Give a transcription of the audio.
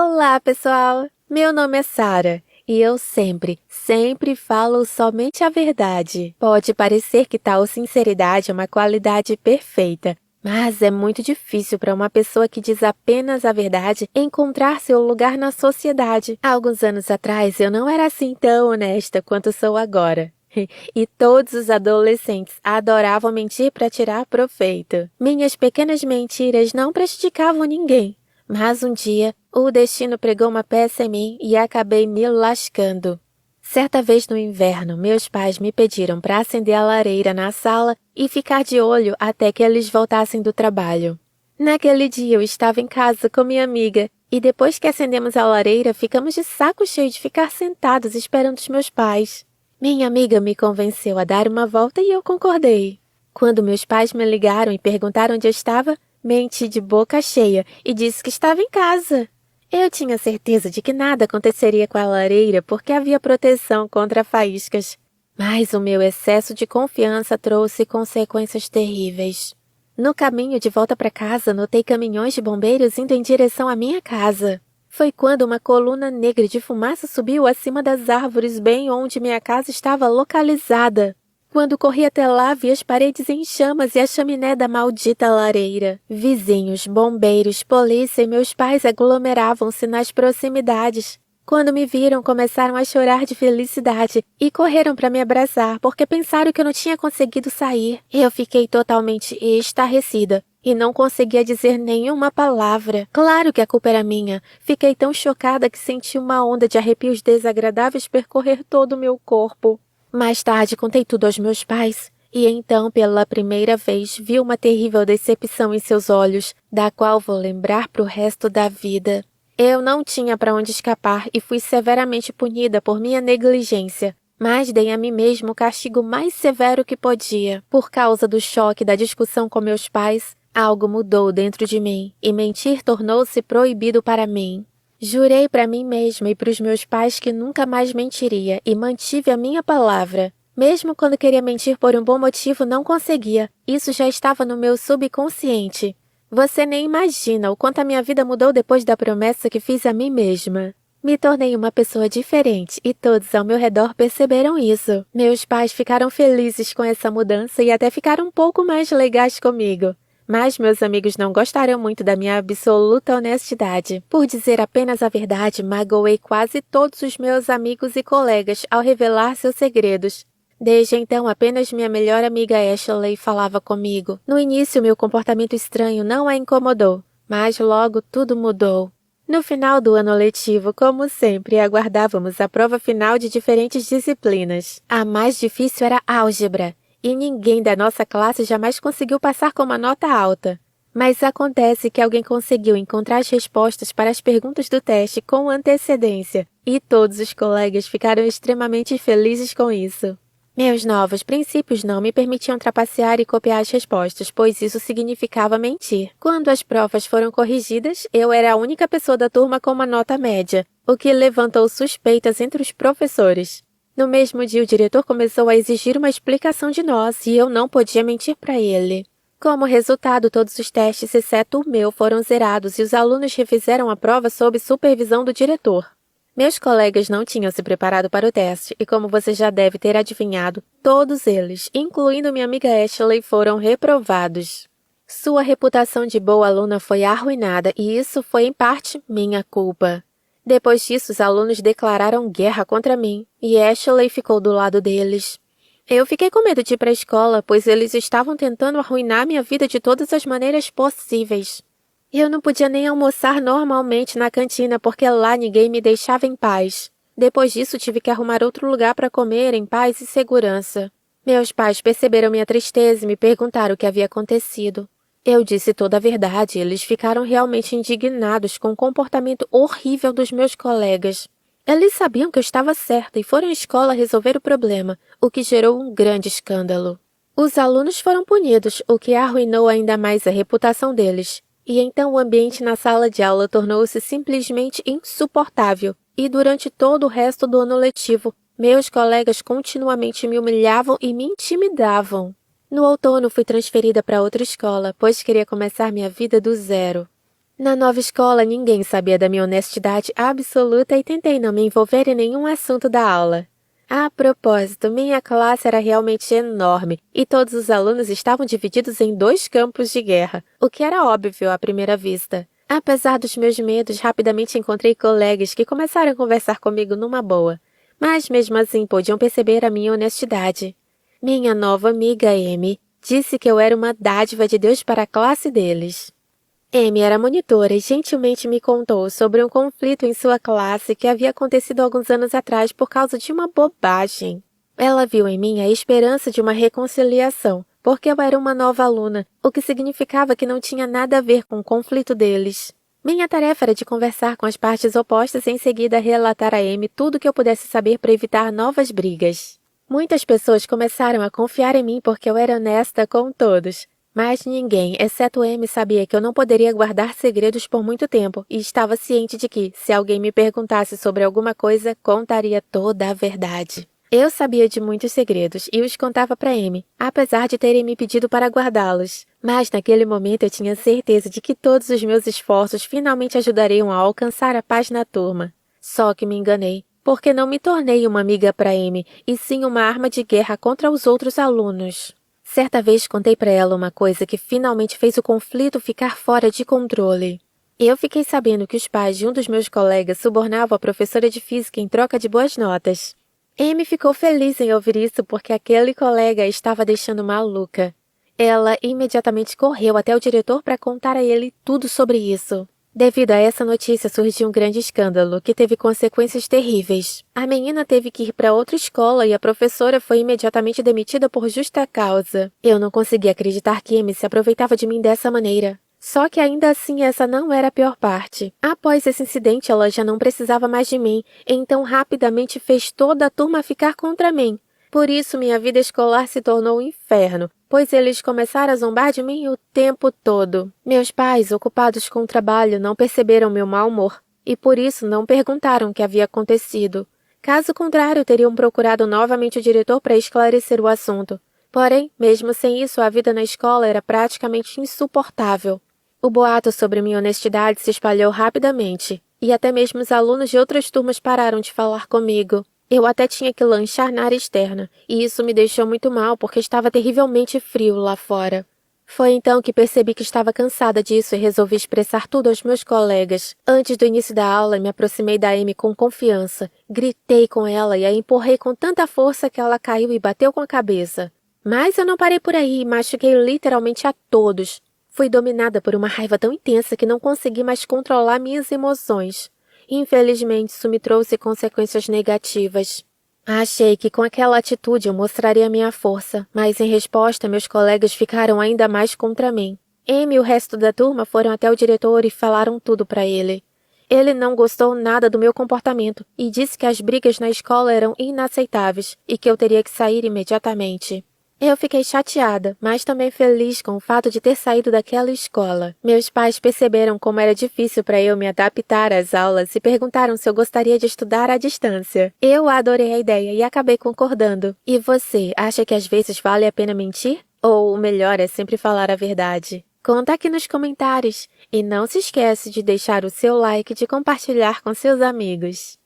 Olá, pessoal! Meu nome é Sara e eu sempre falo somente a verdade. Pode parecer que tal sinceridade é uma qualidade perfeita, mas é muito difícil para uma pessoa que diz apenas a verdade encontrar seu lugar na sociedade. Há alguns anos atrás, eu não era assim tão honesta quanto sou agora. E todos os adolescentes adoravam mentir para tirar proveito. Minhas pequenas mentiras não prejudicavam ninguém. Mas um dia, o destino pregou uma peça em mim e acabei me lascando. Certa vez no inverno, meus pais me pediram para acender a lareira na sala e ficar de olho até que eles voltassem do trabalho. Naquele dia eu estava em casa com minha amiga e depois que acendemos a lareira, ficamos de saco cheio de ficar sentados esperando os meus pais. Minha amiga me convenceu a dar uma volta e eu concordei. Quando meus pais me ligaram e perguntaram onde eu estava, menti de boca cheia e disse que estava em casa. Eu tinha certeza de que nada aconteceria com a lareira porque havia proteção contra faíscas. Mas o meu excesso de confiança trouxe consequências terríveis. No caminho de volta para casa, notei caminhões de bombeiros indo em direção à minha casa. Foi quando uma coluna negra de fumaça subiu acima das árvores bem onde minha casa estava localizada. Quando corri até lá, vi as paredes em chamas e a chaminé da maldita lareira. Vizinhos, bombeiros, polícia e meus pais aglomeravam-se nas proximidades. Quando me viram, começaram a chorar de felicidade e correram para me abraçar porque pensaram que eu não tinha conseguido sair. Eu fiquei totalmente estarrecida e não conseguia dizer nenhuma palavra. Claro que a culpa era minha. Fiquei tão chocada que senti uma onda de arrepios desagradáveis percorrer todo o meu corpo. Mais tarde contei tudo aos meus pais, e então, pela primeira vez, vi uma terrível decepção em seus olhos, da qual vou lembrar pro resto da vida. Eu não tinha para onde escapar e fui severamente punida por minha negligência, mas dei a mim mesmo o castigo mais severo que podia. Por causa do choque da discussão com meus pais, algo mudou dentro de mim, e mentir tornou-se proibido para mim. Jurei para mim mesma e para os meus pais que nunca mais mentiria e mantive a minha palavra. Mesmo quando queria mentir por um bom motivo, não conseguia. Isso já estava no meu subconsciente. Você nem imagina o quanto a minha vida mudou depois da promessa que fiz a mim mesma. Me tornei uma pessoa diferente e todos ao meu redor perceberam isso. Meus pais ficaram felizes com essa mudança e até ficaram um pouco mais legais comigo. Mas meus amigos não gostaram muito da minha absoluta honestidade. Por dizer apenas a verdade, magoei quase todos os meus amigos e colegas ao revelar seus segredos. Desde então, apenas minha melhor amiga Ashley falava comigo. No início, meu comportamento estranho não a incomodou, mas logo tudo mudou. No final do ano letivo, como sempre, aguardávamos a prova final de diferentes disciplinas. A mais difícil era álgebra. E ninguém da nossa classe jamais conseguiu passar com uma nota alta. Mas acontece que alguém conseguiu encontrar as respostas para as perguntas do teste com antecedência, e todos os colegas ficaram extremamente felizes com isso. Meus novos princípios não me permitiam trapacear e copiar as respostas, pois isso significava mentir. Quando as provas foram corrigidas, eu era a única pessoa da turma com uma nota média, o que levantou suspeitas entre os professores. No mesmo dia, o diretor começou a exigir uma explicação de nós e eu não podia mentir para ele. Como resultado, todos os testes, exceto o meu, foram zerados e os alunos refizeram a prova sob supervisão do diretor. Meus colegas não tinham se preparado para o teste e, como você já deve ter adivinhado, todos eles, incluindo minha amiga Ashley, foram reprovados. Sua reputação de boa aluna foi arruinada e isso foi, em parte, minha culpa. Depois disso, os alunos declararam guerra contra mim, e Ashley ficou do lado deles. Eu fiquei com medo de ir para a escola, pois eles estavam tentando arruinar minha vida de todas as maneiras possíveis. Eu não podia nem almoçar normalmente na cantina, porque lá ninguém me deixava em paz. Depois disso, tive que arrumar outro lugar para comer em paz e segurança. Meus pais perceberam minha tristeza e me perguntaram o que havia acontecido. Eu disse toda a verdade e eles ficaram realmente indignados com o comportamento horrível dos meus colegas. Eles sabiam que eu estava certa e foram à escola resolver o problema, o que gerou um grande escândalo. Os alunos foram punidos, o que arruinou ainda mais a reputação deles. E então o ambiente na sala de aula tornou-se simplesmente insuportável e durante todo o resto do ano letivo, meus colegas continuamente me humilhavam e me intimidavam. No outono, fui transferida para outra escola, pois queria começar minha vida do zero. Na nova escola, ninguém sabia da minha honestidade absoluta e tentei não me envolver em nenhum assunto da aula. A propósito, minha classe era realmente enorme e todos os alunos estavam divididos em 2 campos de guerra, o que era óbvio à primeira vista. Apesar dos meus medos, rapidamente encontrei colegas que começaram a conversar comigo numa boa, mas mesmo assim podiam perceber a minha honestidade. Minha nova amiga Amy disse que eu era uma dádiva de Deus para a classe deles. Amy era monitora e gentilmente me contou sobre um conflito em sua classe que havia acontecido alguns anos atrás por causa de uma bobagem. Ela viu em mim a esperança de uma reconciliação, porque eu era uma nova aluna, o que significava que não tinha nada a ver com o conflito deles. Minha tarefa era de conversar com as partes opostas e em seguida relatar a Amy tudo o que eu pudesse saber para evitar novas brigas. Muitas pessoas começaram a confiar em mim porque eu era honesta com todos. Mas ninguém, exceto Amy, sabia que eu não poderia guardar segredos por muito tempo e estava ciente de que, se alguém me perguntasse sobre alguma coisa, contaria toda a verdade. Eu sabia de muitos segredos e os contava para Amy, apesar de terem me pedido para guardá-los. Mas naquele momento eu tinha certeza de que todos os meus esforços finalmente ajudariam a alcançar a paz na turma. Só que me enganei, porque não me tornei uma amiga para Amy, e sim uma arma de guerra contra os outros alunos. Certa vez contei para ela uma coisa que finalmente fez o conflito ficar fora de controle. Eu fiquei sabendo que os pais de um dos meus colegas subornavam a professora de física em troca de boas notas. Amy ficou feliz em ouvir isso porque aquele colega a estava deixando maluca. Ela imediatamente correu até o diretor para contar a ele tudo sobre isso. Devido a essa notícia surgiu um grande escândalo que teve consequências terríveis. A menina teve que ir para outra escola e a professora foi imediatamente demitida por justa causa. Eu não conseguia acreditar que Amy se aproveitava de mim dessa maneira. Só que ainda assim essa não era a pior parte. Após esse incidente ela já não precisava mais de mim, então rapidamente fez toda a turma ficar contra mim. Por isso minha vida escolar se tornou um inferno, pois eles começaram a zombar de mim o tempo todo. Meus pais, ocupados com o trabalho, não perceberam meu mau humor, e por isso não perguntaram o que havia acontecido. Caso contrário, teriam procurado novamente o diretor para esclarecer o assunto. Porém, mesmo sem isso, a vida na escola era praticamente insuportável. O boato sobre minha honestidade se espalhou rapidamente, e até mesmo os alunos de outras turmas pararam de falar comigo. Eu até tinha que lanchar na área externa, e isso me deixou muito mal porque estava terrivelmente frio lá fora. Foi então que percebi que estava cansada disso e resolvi expressar tudo aos meus colegas. Antes do início da aula, me aproximei da Amy com confiança, gritei com ela e a empurrei com tanta força que ela caiu e bateu com a cabeça. Mas eu não parei por aí e machuquei literalmente a todos. Fui dominada por uma raiva tão intensa que não consegui mais controlar minhas emoções. Infelizmente, isso me trouxe consequências negativas. Achei que com aquela atitude eu mostraria minha força, mas em resposta meus colegas ficaram ainda mais contra mim. Amy e o resto da turma foram até o diretor e falaram tudo para ele. Ele não gostou nada do meu comportamento e disse que as brigas na escola eram inaceitáveis e que eu teria que sair imediatamente. Eu fiquei chateada, mas também feliz com o fato de ter saído daquela escola. Meus pais perceberam como era difícil para eu me adaptar às aulas e perguntaram se eu gostaria de estudar à distância. Eu adorei a ideia e acabei concordando. E você, acha que às vezes vale a pena mentir? Ou o melhor é sempre falar a verdade? Conta aqui nos comentários. E não se esquece de deixar o seu like e de compartilhar com seus amigos.